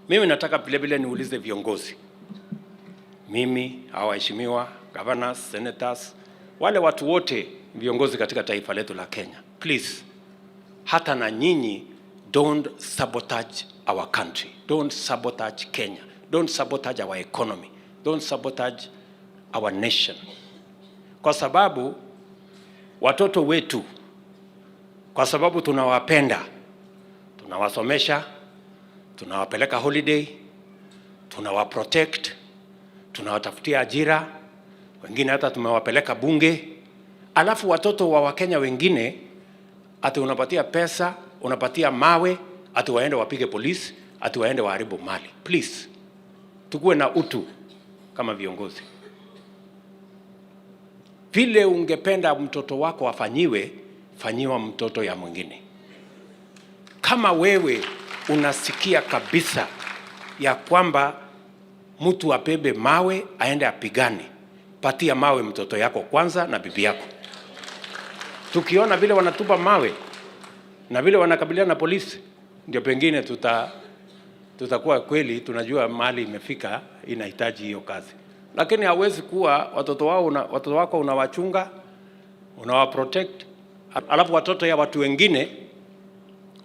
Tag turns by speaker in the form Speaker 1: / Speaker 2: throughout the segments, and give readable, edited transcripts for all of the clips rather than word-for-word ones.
Speaker 1: Mimi nataka vile niulize viongozi, mimi, waheshimiwa governors, senators, wale watu wote viongozi katika taifa letu la Kenya, please, hata na nyinyi, don't sabotage our country, don't sabotage Kenya, don't sabotage our economy, don't sabotage our nation, kwa sababu watoto wetu, kwa sababu tunawapenda, tunawasomesha, tunawapeleka holiday, tunawaprotect, tunawatafutia ajira, wengine hata tumewapeleka bunge. Alafu watoto wa Wakenya wengine ati unapatia pesa, unapatia mawe, ati waende wapige polisi, ati waende waharibu mali. Please, tukue na utu kama viongozi. Vile ungependa mtoto wako afanyiwe, fanyiwa mtoto ya mwingine. Kama wewe unasikia kabisa ya kwamba mtu apebe mawe aende apigane, patia mawe mtoto yako kwanza na bibi yako. Tukiona vile wanatupa mawe na vile wanakabiliana na polisi, ndio pengine tutakuwa kweli tunajua mali imefika, inahitaji hiyo kazi. Lakini hawezi kuwa watoto wako unawachunga, unawaprotect, alafu watoto ya watu wengine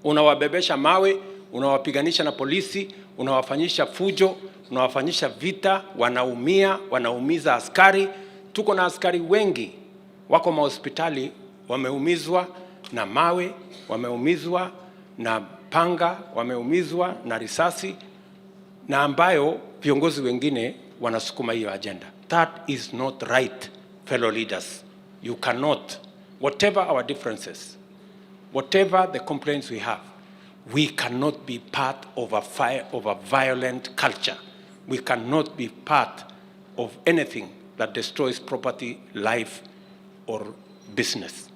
Speaker 1: unawabebesha mawe, unawapiganisha na polisi, unawafanyisha fujo, unawafanyisha vita, wanaumia, wanaumiza askari. Tuko na askari wengi wako mahospitali wameumizwa na mawe, wameumizwa na panga, wameumizwa na risasi, na ambayo viongozi wengine wanasukuma hiyo agenda. That is not right, fellow leaders. You cannot, whatever our differences, whatever the complaints we have, we cannot be part of a violent culture. We cannot be part of anything that destroys property, life, or business.